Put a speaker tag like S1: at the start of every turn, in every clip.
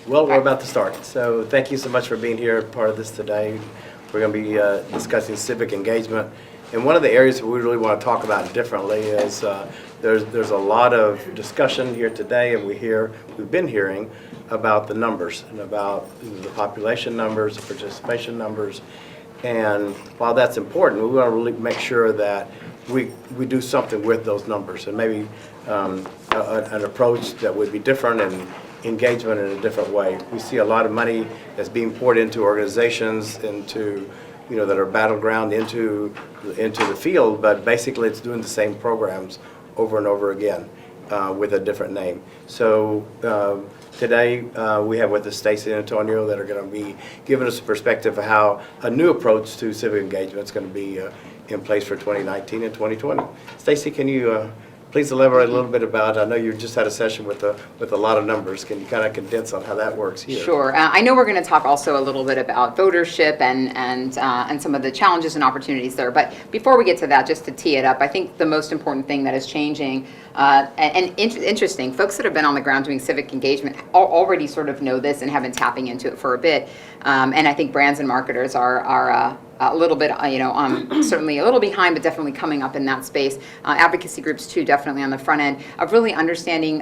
S1: Well, we're about to start. So thank you so much for being here, part of this today. We're going to be discussing civic engagement. And one of the areas we really want to talk about differently is there's a lot of discussion here today, and we've been hearing about the numbers and about the population numbers, the participation numbers. And while that's important, we want to really make sure that we do something with those numbers, and maybe an approach that would be different and engagement in a different way. We see a lot of money that's being poured into organizations, into that are battleground, into the field, but basically it's doing the same programs over and over again with a different name. So today we have with us Stacy and Antonio that are going to be giving us a perspective of how a new approach to civic engagement is going to be in place for 2019 and 2020. Stacy, can you please elaborate a little bit about, I know you just had a session with a lot of numbers. Can you kind of condense on how that works here?
S2: Sure. I know we're going to talk also a little bit about votership and some of the challenges and opportunities there. But before we get to that, just to tee it up, I think the most important thing that is changing and interesting, folks that have been on the ground doing civic engagement already sort of know this and have been tapping into it for a bit. And I think brands and marketers are a little bit, certainly a little behind, but definitely coming up in that space. Advocacy groups too, definitely on the front end of really understanding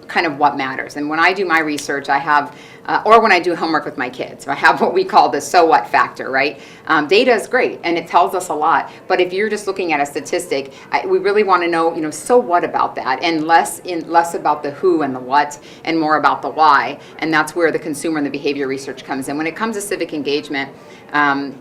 S2: kind of what matters. And when I do my research, I have, or when I do homework with my kids, I have what we call the so what factor, right? Data is great and it tells us a lot, but if you're just looking at a statistic, we really want to know, so what about that, and less about the who and the what, and more about the why. And that's where the consumer and the behavior research comes in. When it comes to civic engagement,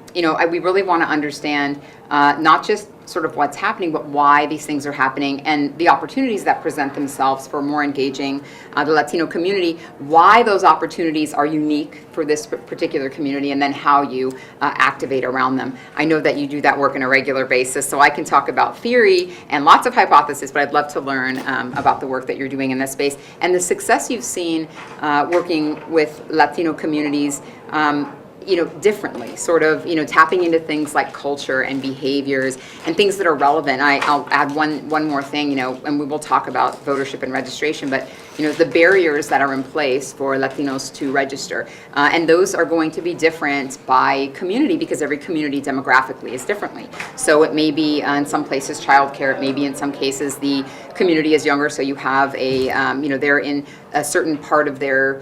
S2: we really want to understand not just sort of what's happening, but why these things are happening and the opportunities that present themselves for more engaging the Latino community, why those opportunities are unique for this particular community, and then how you activate around them. I know that you do that work on a regular basis, so I can talk about theory and lots of hypotheses, but I'd love to learn about the work that you're doing in this space and the success you've seen working with Latino communities differently, sort of, tapping into things like culture and behaviors and things that are relevant. I'll add one more thing, and we will talk about votership and registration, but, the barriers that are in place for Latinos to register. And those are going to be different by community because every community demographically is differently. So it may be in some places childcare, it may be in some cases the community is younger, so you have a, they're in a certain part of their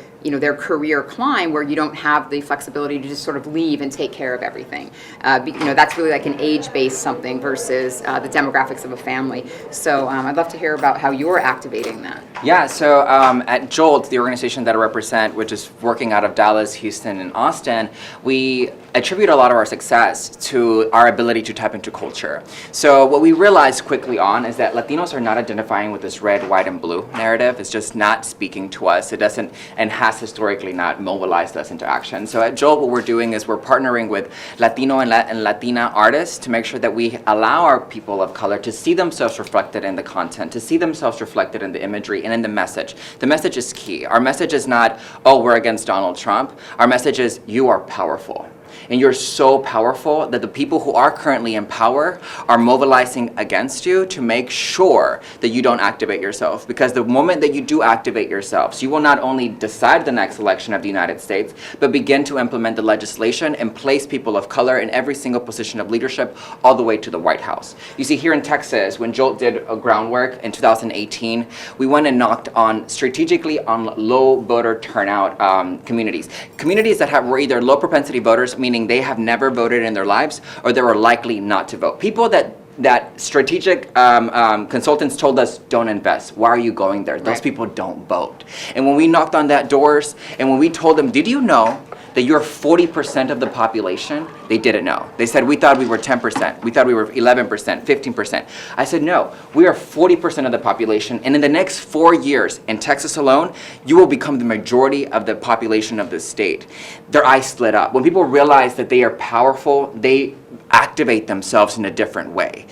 S2: career climb where you don't have the flexibility to just sort of leave and take care of everything. That's really like an age-based something versus the demographics of a family. So I'd love to hear about how you're activating that.
S3: Yeah, so at Jolt, the organization that I represent, which is working out of Dallas, Houston, and Austin, we attribute a lot of our success to our ability to tap into culture. So what we realized quickly on is that Latinos are not identifying with this red, white, and blue narrative. It's just not speaking to us. It doesn't, and has historically not mobilized us into action. So at Jolt, what we're doing is we're partnering with Latino and Latina artists to make sure that we allow our people of color to see themselves reflected in the content, to see themselves reflected in the imagery and in the message. The message is key. Our message is not, oh, we're against Donald Trump. Our message is, you are powerful. And you're so powerful that the people who are currently in power are mobilizing against you to make sure that you don't activate yourself. Because the moment that you do activate yourselves, you will not only decide the next election of the United States, but begin to implement the legislation and place people of color in every single position of leadership all the way to the White House. You see, here in Texas, when Jolt did a groundwork in 2018, we went and knocked on strategically on low voter turnout communities. Communities that were either low propensity voters, meaning they have never voted in their lives, or they were likely not to vote. People that strategic consultants told us, don't invest. Why are you going there? Those people don't vote. And when we knocked on that doors, and when we told them, did you know that you're 40% of the population? They didn't know. They said, we thought we were 10%. We thought we were 11%, 15%. I said, no, we are 40% of the population. And in the next 4 years, in Texas alone, you will become the majority of the population of the state. Their eyes lit up. When people realize that they are powerful, they activate themselves in a different way.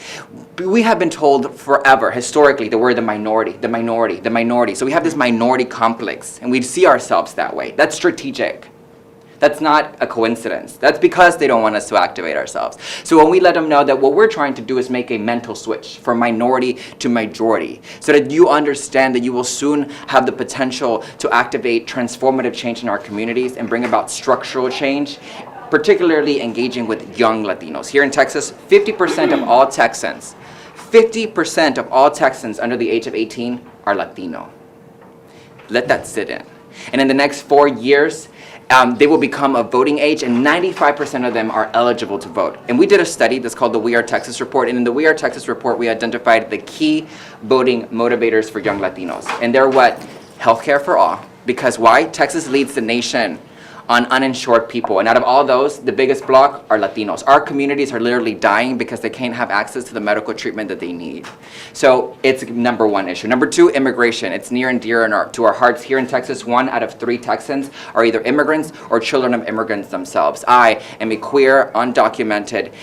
S3: We have been told forever, historically, that we're the minority, the minority, the minority. So we have this minority complex, and we see ourselves that way. That's strategic. That's not a coincidence. That's because they don't want us to activate ourselves. So when we let them know that what we're trying to do is make a mental switch from minority to majority, so that you understand that you will soon have the potential to activate transformative change in our communities and bring about structural change, particularly engaging with young Latinos. Here in Texas, 50% of all Texans, 50% of all Texans under the age of 18 are Latino. Let that sit in. And in the next 4 years, they will become of voting age, and 95% of them are eligible to vote. And we did a study that's called the We Are Texas Report, and in the We Are Texas Report, we identified the key voting motivators for young Latinos. And they're what? Healthcare for all. Because why? Texas leads the nation on uninsured people. And out of all those, the biggest block are Latinos. Our communities are literally dying because they can't have access to the medical treatment that they need. So it's number one issue. Number two, immigration. It's near and dear to our hearts. Here in Texas, 1 out of 3 Texans are either immigrants or children of immigrants themselves. I am a queer, undocumented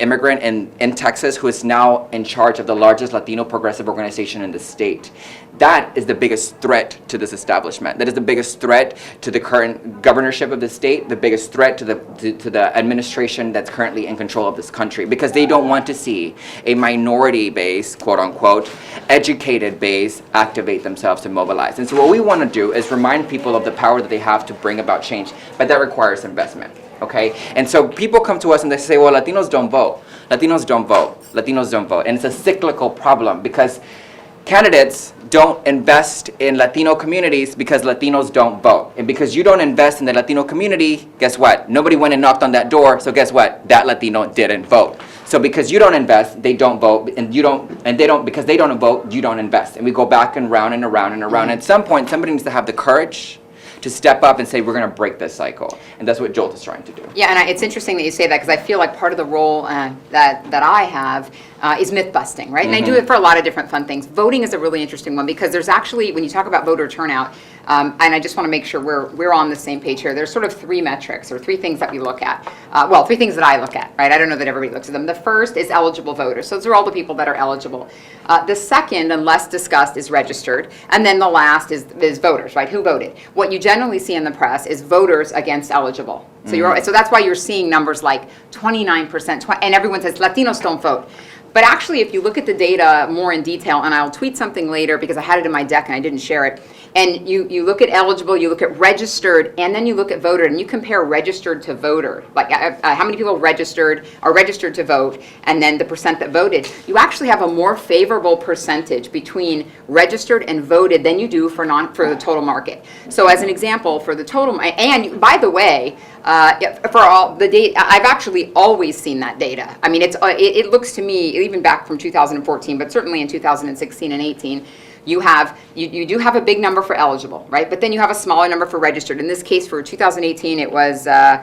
S3: immigrant in Texas who is now in charge of the largest Latino progressive organization in the state. That is the biggest threat to this establishment. That is the biggest threat to the current governorship of the state, the biggest threat to the administration that's currently in control of this country, because they don't want to see a minority base, quote unquote, educated base activate themselves to mobilize. And so what we want to do is remind people of the power that they have to bring about change, but that requires investment. Okay? And so people come to us and they say, well, Latinos don't vote. Latinos don't vote. Latinos don't vote. And it's a cyclical problem because candidates don't invest in Latino communities because Latinos don't vote. And because you don't invest in the Latino community, guess what? Nobody went and knocked on that door, so guess what? That Latino didn't vote. So because you don't invest, they don't vote, and because they don't vote, you don't invest. And we go back and round and around and around. At some point, somebody needs to have the courage to step up and say, we're going to break this cycle. And that's what Jolt is trying to do.
S2: Yeah, and it's interesting that you say that, because I feel like part of the role that I have is myth busting, right? And I do it for a lot of different fun things. Voting is a really interesting one, because there's actually, when you talk about voter turnout, and I just want to make sure we're on the same page here, there's sort of 3 metrics, or 3 things that we look at. 3 things that I look at, right? I don't know that everybody looks at them. The first is eligible voters. So those are all the people that are eligible. The second, and less discussed, is registered. And then the last is voters, right? Who voted? What you generally see in the press is voters against eligible. So so that's why you're seeing numbers like 29%, and everyone says Latinos don't vote. But actually, if you look at the data more in detail, and I'll tweet something later because I had it in my deck and I didn't share it, and you look at eligible, you look at registered, and then you look at voter, and you compare registered to voter, like how many people are registered to vote, and then the percent that voted, you actually have a more favorable percentage between registered and voted than you do for the total market. So as an example, for the total, and by the way, for all the data, I've actually always seen that data. I mean, it looks to me, even back from 2014, but certainly in 2016 and 18, you do have a big number for eligible, right? But then you have a smaller number for registered. In this case, for 2018, it was, I'm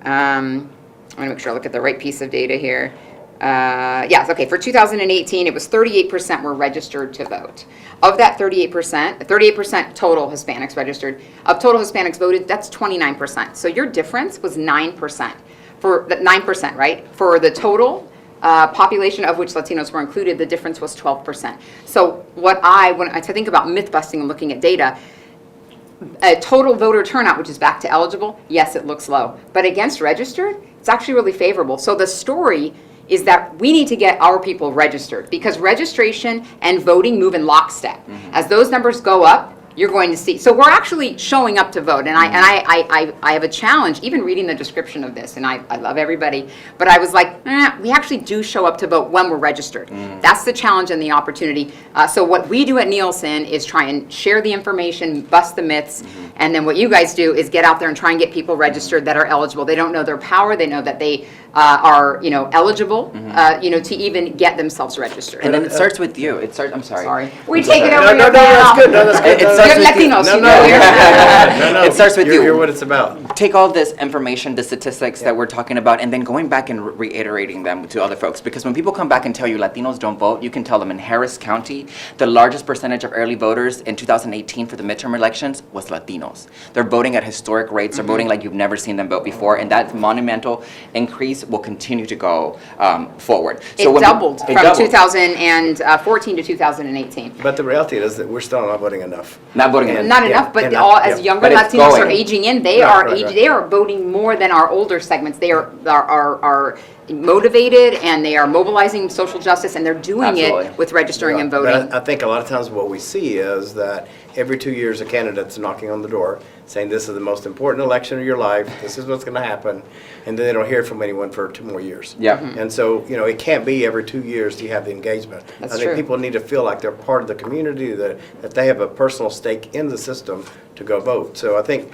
S2: going to make sure I look at the right piece of data here. Yes, okay, for 2018, it was 38% were registered to vote. Of that 38% total Hispanics registered. Of total Hispanics voted, that's 29%. So your difference was 9%. For the 9%, right? For the total population of which Latinos were included, the difference was 12%. So when I think about myth busting and looking at data, a total voter turnout, which is back to eligible, yes, it looks low. But against registered, it's actually really favorable. So the story is that we need to get our people registered, because registration and voting move in lockstep. As those numbers go up, you're going to see. So we're actually showing up to vote, and I have a challenge even reading the description of this, and I love everybody, but I was like, we actually do show up to vote when we're registered. That's the challenge and the opportunity. So what we do at Nielsen is try and share the information, bust the myths, and then what you guys do is get out there and try and get people registered that are eligible. They don't know their power. They know that they are eligible to even get themselves registered.
S3: And then it starts with you. I'm sorry.
S2: Sorry. We take it over.
S1: No, that's good. No, that's good.
S3: It starts
S2: You're
S3: with you.
S2: Latinos,
S1: No,
S2: you
S1: no,
S2: know.
S1: no.
S3: It starts with you.
S1: Hear what it's about.
S3: Take all this information, the statistics that we're talking about, and then going back and reiterating them to other folks. Because when people come back and tell you Latinos don't vote, you can tell them in Harris County, the largest percentage of early voters in 2018 for the midterm elections was Latinos. They're voting at historic rates. They're voting like you've never seen them vote before, and that monumental increase will continue to go forward.
S2: It
S3: when
S2: doubled
S3: it
S2: from
S3: doubled.
S2: 2014 to 2018.
S1: But the reality is that we're still not voting enough.
S3: Not voting in.
S2: Not
S1: Yeah,
S2: enough, but
S1: and
S2: as
S1: yeah.
S2: younger
S3: But it's
S2: Latinos are
S3: going.
S2: aging in, they
S1: Right,
S2: are
S1: right, right.
S2: they are voting more than our older segments. They are motivated, and they are mobilizing social justice, and they're doing
S3: Absolutely.
S2: it with registering and
S1: But
S2: voting.
S1: I think a lot of times what we see is that every 2 years a candidate's knocking on the door saying this is the most important election of your life, this is what's going to happen, and then they don't hear from anyone for 2 more years.
S3: Yeah.
S1: And so, it can't be every 2 years you have the engagement.
S2: That's
S1: I think
S2: true.
S1: people need to feel like they're part of the community, that they have a personal stake in the system to go vote. So I think,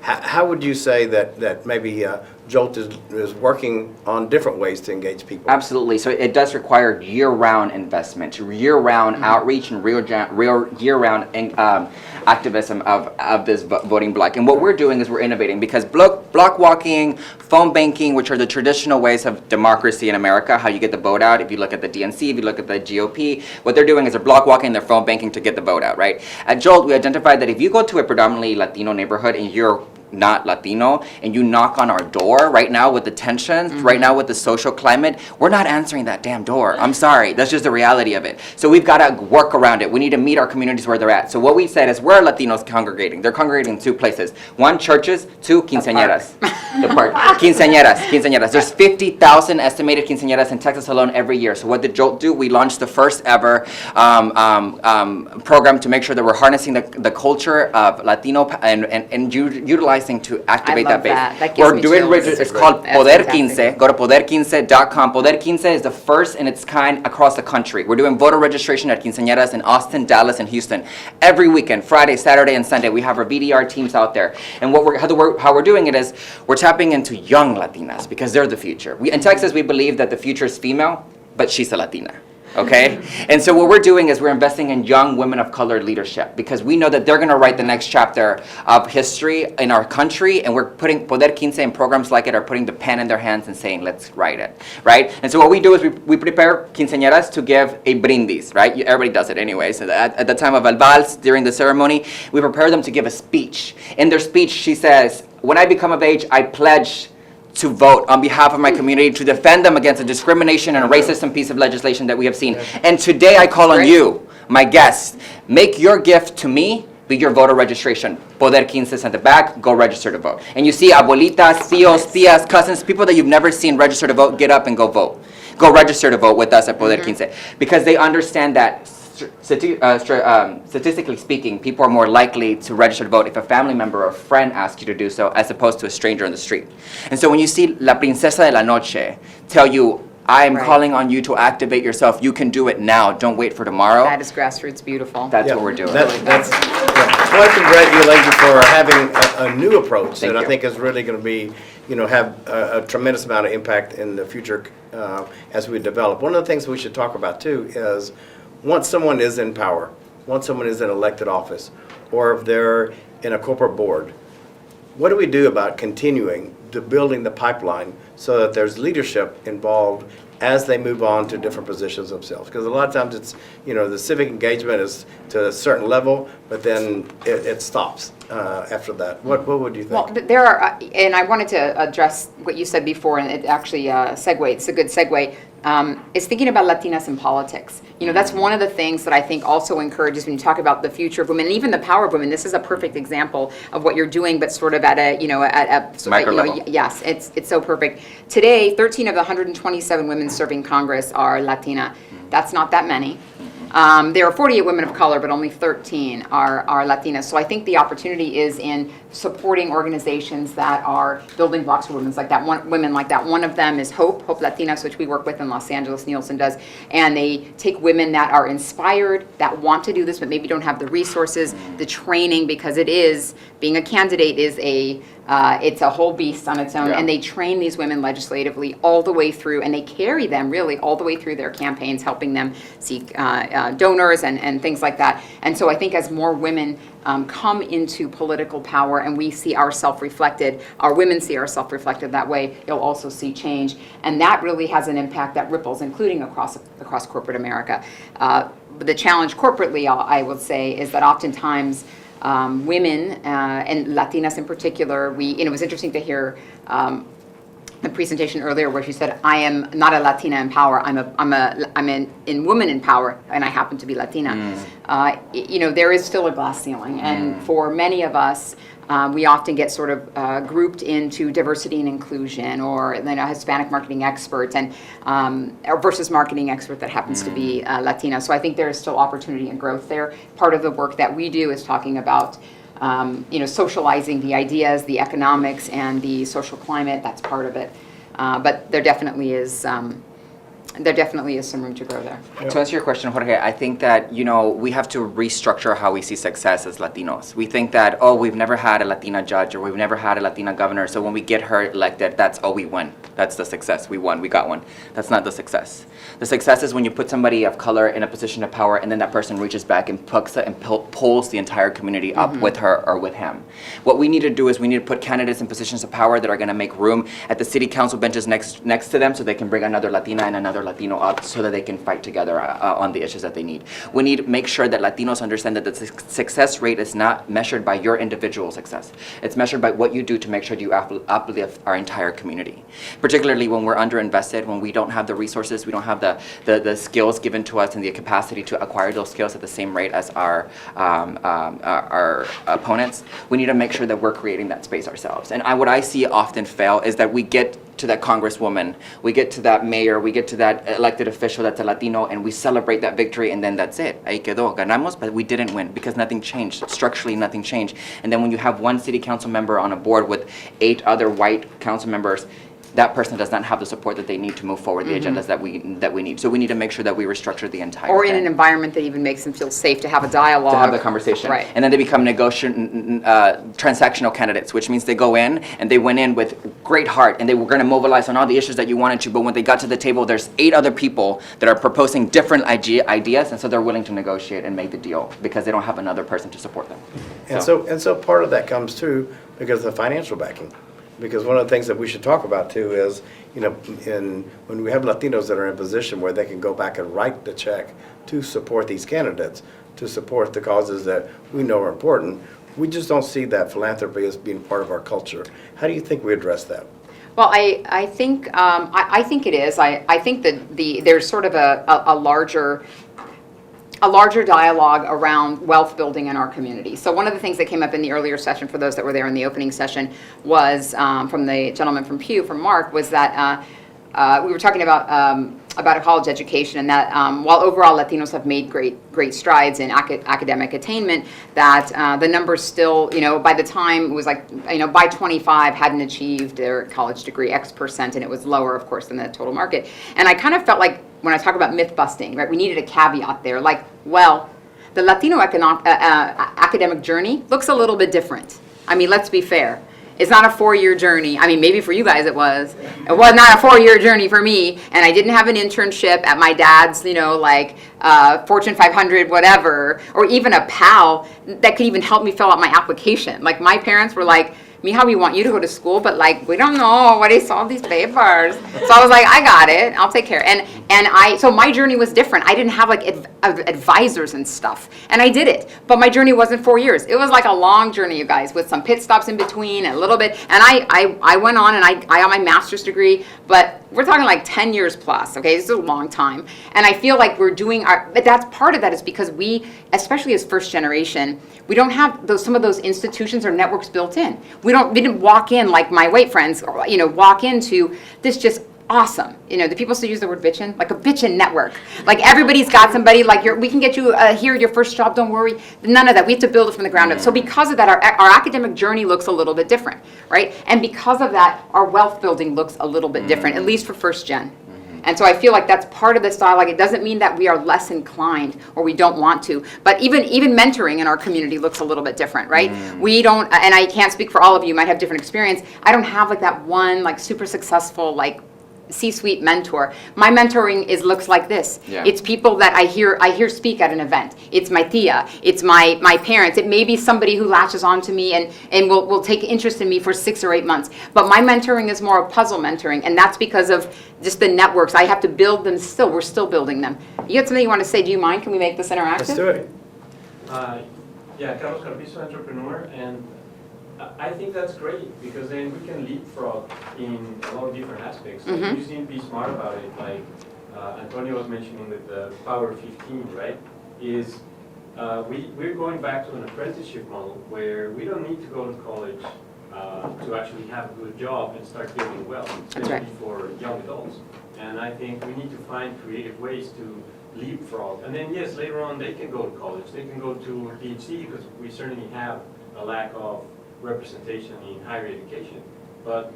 S1: how would you say that maybe Jolt is working on different ways to engage people?
S3: Absolutely. So it does require year-round investment, year-round outreach, and real year-round activism of this voting block. And what we're doing is we're innovating, because block walking, phone banking, which are the traditional ways of democracy in America, how you get the vote out. If you look at the DNC, if you look at the GOP, what they're doing is they're block walking, they're phone banking to get the vote out, right? At Jolt, we identified that if you go to a predominantly Latino neighborhood and you're not Latino, and you knock on our door right now with the tensions, right now with the social climate, we're not answering that damn door. I'm sorry, that's just the reality of it. So we've got to work around it. We need to meet our communities where they're at. So what we said is, where are Latinos congregating? They're congregating in 2 places. 1, churches, 2, quinceañeras. The park. Quinceañeras. There's 50,000 estimated quinceañeras in Texas alone every year. So what did Jolt do? We launched the first ever program to make sure that we're harnessing the culture of Latino and utilizing to activate
S2: I love
S3: that base.
S2: that gives
S3: We're
S2: me
S3: doing
S2: chills.
S3: it's called
S2: That's
S3: Poder
S2: fantastic.
S3: 15. Go to poder15.com. Poder 15 is the first in its kind across the country. We're doing voter registration at quinceañeras in Austin, Dallas, and Houston every weekend, Friday, Saturday, and Sunday. We have our VDR teams out there, and how we're doing it is we're tapping into young Latinas, because they're the future. In Texas, we believe that the future is female, but she's a Latina. Okay? And so what we're doing is we're investing in young women of color leadership, because we know that they're going to write the next chapter of history in our country, and we're putting Poder 15 and programs like it are putting the pen in their hands and saying, let's write it, right? And so what we do is we prepare quinceañeras to give a brindis, right? Everybody does it anyway. So at the time of el vals, during the ceremony, we prepare them to give a speech. In their speech, she says, when I become of age, I pledge to vote on behalf of my community, to defend them against the discrimination and racism piece of legislation that we have seen. And today I call on
S2: Great.
S3: you, my guests, make your gift to me be your voter registration. Poder 15 is at the back, go register to vote. And you see abuelitas, tíos, tías, cousins, people that you've never seen register to vote, get up and go vote. Go register to vote with us at Poder 15, because they understand that statistically speaking, people are more likely to register to vote if a family member or friend asks you to do so, as opposed to a stranger on the street. And so when you see La Princesa de la Noche tell you, I'm
S2: Right.
S3: calling on you to activate yourself, you can do it now, don't wait for tomorrow.
S2: That is grassroots beautiful.
S3: That's
S1: Yeah,
S3: what we're doing.
S1: That's well, I congratulate you for having a new approach
S3: Thank
S1: that I
S3: you.
S1: think is really going to be, have a tremendous amount of impact in the future as we develop. One of the things we should talk about too is, once someone is in power, once someone is in elected office, or if they're in a corporate board, what do we do about continuing to building the pipeline so that there's leadership involved as they move on to different positions themselves? Because a lot of times it's, the civic engagement is to a certain level, but then it stops after that. What would you think?
S2: Well, there are, and I wanted to address what you said before, and it actually it's a good segue, is thinking about Latinas in politics. That's one of the things that I think also encourages, when you talk about the future of women, and even the power of women. This is a perfect example of what you're doing, but sort of at a
S3: Micro level.
S2: Yes, it's so perfect. Today, 13 of the 127 women serving Congress are Latina. That's not that many. There are 48 women of color, but only 13 are Latinas. So I think the opportunity is in supporting organizations that are building blocks for women like that. Women like that. One of them is Hope Latinas, which we work with in Los Angeles. Nielsen does, and they take women that are inspired, that want to do this, but maybe don't have the resources, the training, because being a candidate is it's a whole beast on its own,
S3: Yeah.
S2: and they train these women legislatively all the way through, and they carry them really all the way through their campaigns, helping them seek donors and things like that. And so I think as more women come into political power and we see ourselves reflected, our women see ourselves reflected that way, you'll also see change. And that really has an impact that ripples, including across corporate America. The challenge corporately, I will say, is that oftentimes women and Latinas in particular, it was interesting to hear the presentation earlier where she said, I am not a Latina in power, I'm in woman in power, and I happen to be Latina. You know, there is still a glass ceiling, and for many of us, we often get sort of grouped into diversity and inclusion, or then a Hispanic marketing expert, and or versus marketing expert that happens to be Latina. So I think there is still opportunity and growth there. Part of the work that we do is talking about you know, socializing the ideas, the economics, and the social climate. That's part of it. But there definitely is some room to grow there.
S3: To answer your question, Jorge, I think that, you know, we have to restructure how we see success as Latinos. We think that, oh, we've never had a Latina judge, or we've never had a Latina governor, so when we get her elected, that's, oh, we won. That's the success. We won. We got one. That's not the success. The success is when you put somebody of color in a position of power, and then that person reaches back and pulls the entire community up with her or with him. What we need to do is we need to put candidates in positions of power that are going to make room at the city council benches next to them, so they can bring another Latina and another Latino up, so that they can fight together on the issues that they need. We need to make sure that Latinos understand that the success rate is not measured by your individual success. It's measured by what you do to make sure you uplift our entire community. Particularly when we're underinvested, when we don't have the resources, we don't have the skills given to us and the capacity to acquire those skills at the same rate as our opponents. We need to make sure that we're creating that space ourselves. And what I see often fail is that we get to that congresswoman, we get to that mayor, we get to that elected official that's a Latino, and we celebrate that victory, and then that's it. Ahí quedó, ganamos, but we didn't win because nothing changed. Structurally, nothing changed. And then when you have one city council member on a board with 8 other white council members, that person does not have the support that they need to move forward the agendas that we need. So we need to make sure that we restructure the entire
S2: Or in
S3: thing.
S2: an environment that even makes them feel safe to have a dialogue.
S3: To have the conversation.
S2: Right.
S3: And then they become transactional candidates, which means they go in and they went in with great heart and they were going to mobilize on all the issues that you wanted to, but when they got to the table, there's 8 other people that are proposing different ideas, and so they're willing to negotiate and make the deal because they don't have another person to support them.
S1: And so part of that comes too because of the financial backing. Because one of the things that we should talk about too is, you know, when we have Latinos that are in a position where they can go back and write the check to support these candidates, to support the causes that we know are important, we just don't see that philanthropy as being part of our culture. How do you think we address that?
S2: Well, I think it is. I think that there's sort of a larger dialogue around wealth building in our community. So one of the things that came up in the earlier session, for those that were there in the opening session, was from the gentleman from Pew, from Mark, was that we were talking about a college education, and that while overall Latinos have made great strides in academic attainment, that the numbers still, you know, by the time it was like, you know, by 25 hadn't achieved their college degree X%, and it was lower, of course, than the total market. And I kind of felt like, when I talk about myth busting, right, we needed a caveat there, like, well, the Latino academic journey looks a little bit different. I mean, let's be fair. It's not a 4-year journey. I mean, maybe for you guys it was. It was not a 4-year journey for me, and I didn't have an internship at my dad's, you know, like Fortune 500, whatever, or even a pal that could even help me fill out my application. Like, my parents were like, Mija, we want you to go to school, but like, we don't know what is all these papers. So I was like, I got it, I'll take care. So my journey was different. I didn't have like advisors and stuff, and I did it. But my journey wasn't 4 years. It was like a long journey, you guys, with some pit stops in between and a little bit. And I went on and I got my master's degree, but we're talking like 10 years plus, okay? This is a long time. And I feel like we're doing but that's part of that is because we, especially as first generation, we don't have some of those institutions or networks built in. We didn't walk in like my white friends, or, you know, walk into this just awesome. You know, the people still use the word bitchin', like a bitchin' network. Like everybody's got somebody, like we can get you here your first job, don't worry. None of that. We have to build it from the ground up. So because of that, our academic journey looks a little bit different, right? And because of that, our wealth building looks a little bit different, at least for first gen. And so I feel like that's part of this dialogue. It doesn't mean that we are less inclined or we don't want to, but even mentoring in our community looks a little bit different, right? We don't, and I can't speak for all of you, might have different experience. I don't have like that one like super successful like C-suite mentor. My mentoring looks like this.
S3: Yeah.
S2: It's people that I hear speak at an event. It's my tia. It's my parents. It may be somebody who latches on to me and will take interest in me for 6 or 8 months. But my mentoring is more of puzzle mentoring, and that's because of just the networks. I have to build them still. We're still building them. You had something you want to say? Do you mind? Can we make this interactive?
S1: Let's do it.
S4: Yeah, Carlos Carpizo, entrepreneur, and I think that's great, because then we can leapfrog in a lot of different aspects. Like,
S2: Mhm.
S4: you just need to be smart about it. Like Antonio was mentioning with the Power 15, right? Is we're going back to an apprenticeship model where we don't need to go to college to actually have a good job and start building wealth,
S2: That's right.
S4: especially for young adults. And I think we need to find creative ways to leapfrog. And then, yes, later on they can go to college, they can go to PhD, because we certainly have a lack of representation in higher education. But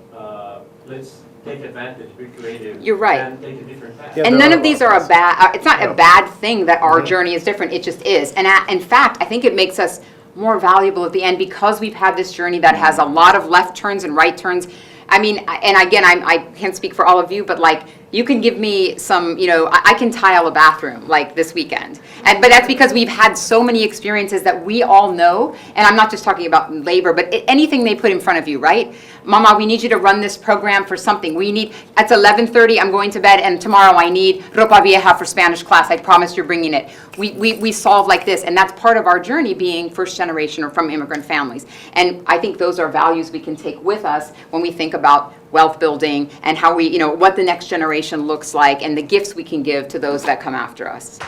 S4: let's take advantage, be creative.
S2: You're right.
S4: And take a different path.
S1: Yeah,
S2: And
S1: there
S2: none
S1: are
S2: of these
S1: a lot
S2: are
S1: of
S2: a bad, it's not a
S1: No.
S2: bad thing that our
S1: Mhm.
S2: journey is different, it just is. And in fact, I think it makes us more valuable at the end because we've had this journey that has a lot of left turns and right turns. I mean, and again, I can't speak for all of you, but like, you can give me some, I can tile a bathroom like this weekend. But that's because we've had so many experiences that we all know, and I'm not just talking about labor, but anything they put in front of you, right? Mama, we need you to run this program for something. It's 11:30, I'm going to bed, and tomorrow I need ropa vieja for Spanish class. I promise you're bringing it. We solve like this, and that's part of our journey being first generation or from immigrant families. And I think those are values we can take with us when we think about wealth building and how we, what the next generation looks like and the gifts we can give to those that come after us.